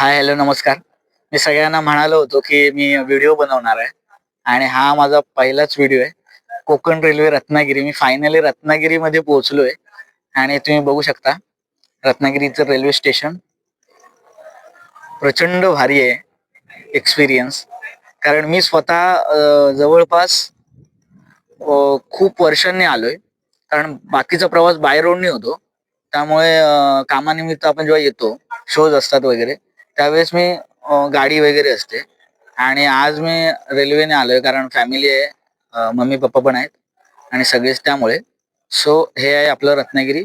हाय, hello, नमस्कार. मी सगळ्यांना म्हणालो होतो, की मी व्हिडिओ बनवणार आहे आणि हा माझा पहिलाच व्हिडिओ आहे. कोकण रेल्वे रत्नागिरी. मी फायनली रत्नागिरीमध्ये पोहोचलोय आणि तुम्ही बघू शकता रत्नागिरीचं रेल्वे स्टेशन प्रचंड भारी आहे एक्सपिरियन्स. कारण मी स्वतः जवळपास खूप वर्षांनी आलोय. कारण बाकीचा प्रवास बाय रोडने होतो. त्यामुळे कामानिमित्त आपण जेव्हा येतो, शोज असतात वगैरे, त्यावेळेस मी गाडी वगैरे असते आणि आज मी रेल्वेने आलोय कारण फॅमिली आहे, मम्मी पप्पा पण आहेत आणि सगळेच त्यामुळे. सो हे आहे आपलं रत्नागिरी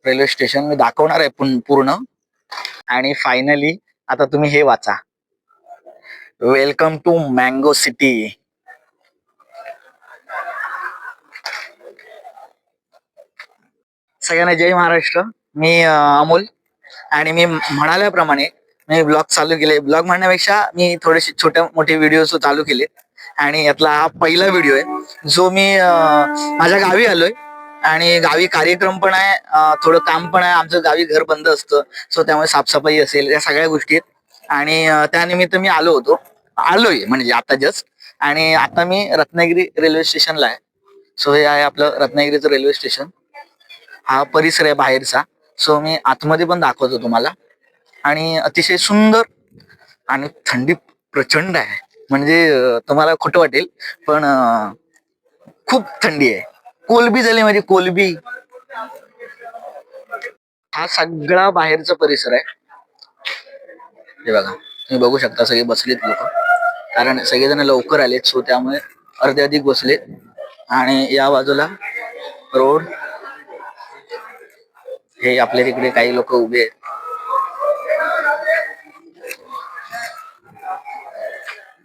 रेल्वे स्टेशन. मी दाखवणार आहे पूर्ण. आणि फायनली आता तुम्ही हे वाचा, वेलकम टू मँगो सिटी. सगळ्यांना जय महाराष्ट्र. मी अमोल आणि मी म्हणाल्याप्रमाणे मी ब्लॉग चालू केले. ब्लॉग म्हणण्यापेक्षा मी थोडेसे छोटे मोठे व्हिडिओ चालू केले आणि यातला हा पहिला व्हिडिओ आहे जो मी माझ्या गावी आलोय आणि गावी कार्यक्रम पण आहे, थोडं काम पण आहे. आमचं गावी घर बंद असतं, सो त्यामुळे साफसफाई असेल, या सगळ्या गोष्टी आहेत आणि त्यानिमित्त मी आलोय म्हणजे आता जस्ट. आणि आता मी रत्नागिरी रेल्वे स्टेशनला आहे. सो हे आहे आपलं रत्नागिरीचं रेल्वे स्टेशन. हा परिसर आहे बाहेरचा. सो मी आतमध्ये पण दाखवतो तुम्हाला. आणि अतिशय सुंदर आणि थंडी प्रचंड आहे. म्हणजे तुम्हाला खोटं वाटेल पण खूप थंडी आहे. कोलबी झाली म्हणजे कोलबी. हा सगळा बाहेरचा परिसर आहे. हे बघा, तुम्ही बघू शकता सगळे बसलेत लोक, कारण सगळेजण लवकर आलेत, सो त्यामुळे अर्धे अधिक बसलेत. आणि या बाजूला रोड, हे आपल्या तिकडे काही लोक उभे आहेत.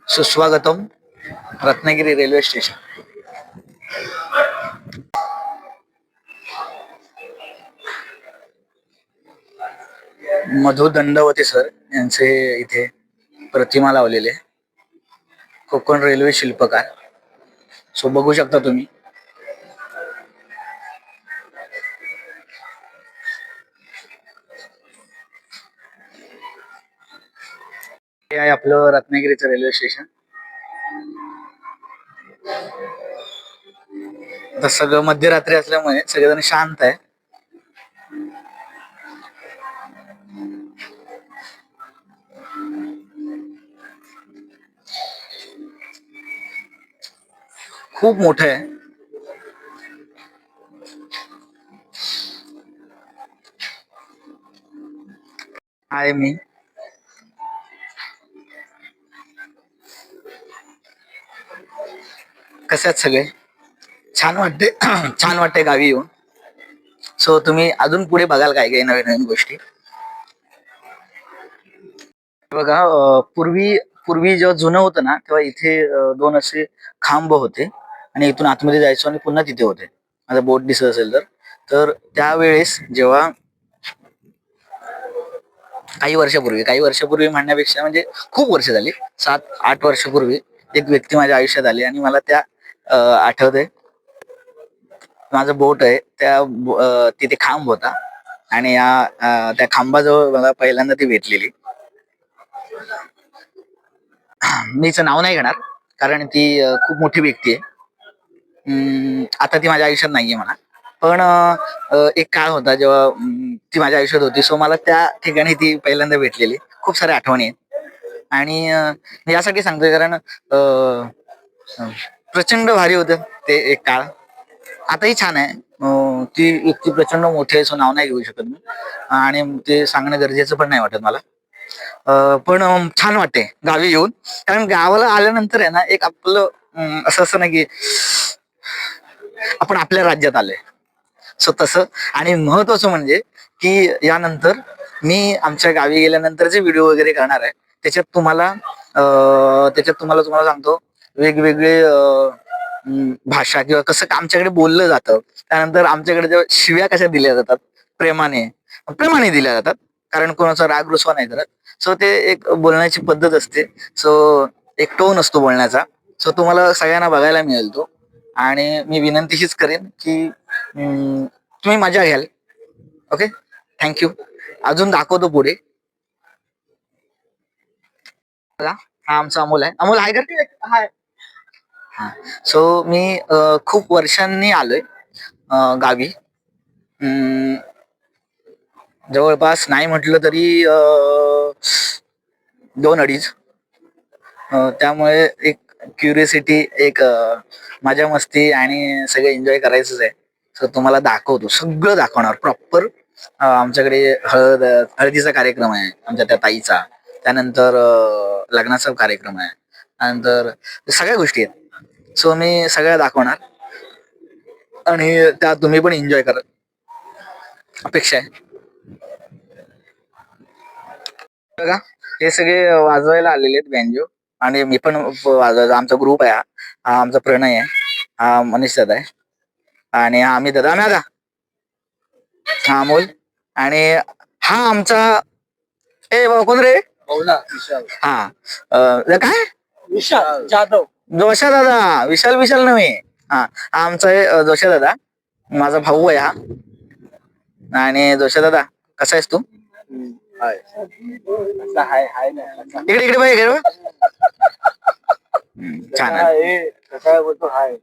सुस्वागतम रत्नागिरी रेल्वे स्टेशन. मधु दंडवते सर यांचे इथे प्रतिमा लावलेले, कोकण रेल्वे शिल्पकार. सो बघू शकता तुम्ही. हे आहे आपलं रत्नागिरीचं रेल्वे स्टेशन. आता सगळं मध्यरात्री असल्यामुळे सगळेजण शांत आहे. खूप मोठं आहे. आहे मी. कसे आहेत सगळे? छान वाटते. छान वाटते गावी येऊन. सो तुम्ही अजून पुढे बघाल काय काही नवीन नवीन गोष्टी. बघा, पूर्वी पूर्वी जेव्हा जुनं होतं ना, तेव्हा इथे दोन असे खांब होते आणि इथून आतमध्ये जायचो आणि पुन्हा तिथे होते. माझा बोट दिसत असेल तर त्यावेळेस जेव्हा काही वर्षापूर्वी म्हणण्यापेक्षा म्हणजे खूप वर्ष झाली, 7-8 वर्षापूर्वी एक व्यक्ती माझ्या आयुष्यात आली आणि मला त्या आठवते. माझं बोट आहे तिथे खांब होता आणि त्या खांबाजवळ मला पहिल्यांदा ती भेटलेली. मीच नाव नाही घेणार कारण ती खूप मोठी व्यक्ती आहे. आता ती माझ्या आयुष्यात नाहीये म्हणा. पण एक काळ होता जेव्हा ती माझ्या आयुष्यात होती. सो मला त्या ठिकाणी ती पहिल्यांदा भेटलेली. खूप साऱ्या आठवणी आहेत आणि मी यासाठी सांगतोय कारण प्रचंड भारी होतं ते एक काळ. आताही छान आहे. ती व्यक्ती प्रचंड मोठी आहे, सो नाव नाही घेऊ शकत मी आणि ते सांगणं गरजेचं पण नाही वाटत मला. पण छान वाटते गावी येऊन. कारण गावाला आल्यानंतर आहे ना, एक आपलं असं असं नाही की आपण आपल्या राज्यात आलोय. सो तसं. आणि महत्वाचं म्हणजे की यानंतर मी आमच्या गावी गेल्यानंतर जे व्हिडिओ वगैरे करणार आहे त्याच्यात तुम्हाला सांगतो वेगवेगळे भाषा किंवा कसं आमच्याकडे बोललं जातं. त्यानंतर आमच्याकडे जेव्हा शिव्या कशा दिल्या जातात, प्रेमाने प्रेमाने दिल्या जातात, कारण कोणाचा राग रुसवा नाही करत. सो ते एक बोलण्याची पद्धत असते. सो एक टोन असतो बोलण्याचा. सो तुम्हाला सगळ्यांना बघायला मिळेल तो. आणि मी विनंती हीच करेन की तुम्ही मजा घ्याल. Okay, thank you. अजून दाखवतो पुढे. बघा, हा आमचा अमोल आहे. अमोल आहे का? सो मी खूप वर्षांनी आलोय गावी. अं, जवळपास नाही म्हटलं तरी 2-2.5. त्यामुळे एक क्युरियोसिटी, एक मजा मस्ती आणि सगळं एन्जॉय करायचंच आहे. सो तुम्हाला दाखवतो, सगळं दाखवणार प्रॉपर. आमच्याकडे हळदीचा कार्यक्रम आहे आमच्या त्या ताईचा. त्यानंतर लग्नाचा कार्यक्रम आहे. त्यानंतर सगळ्या गोष्टी आहेत. सो मी सगळ्या दाखवणार आणि त्या तुम्ही पण एन्जॉय करा, अपेक्षा आहे. बघा, हे सगळे वाजवायला आलेले आहेत बँजो. आणि मी पण वाजवायचा. आमचा ग्रुप आहे. हा आमचा प्रणय आहे. हा मनीष दादा आहे. आणि हा अमित दादा. दादा, हा अमोल. आणि हा आमचा, ए बाबा कोण रे? हा काय, विशाल जाधव. जोशा दादा. विशाल विशाल नव्हे. हा हा आमचा आहे जोशा दादा. माझा भाऊ आहे हा. आणि जोशा दादा, कसा आहेस तू? इकडे इकडे बघ, इकडे बघ. छान आहे. काय बोलतो हाय.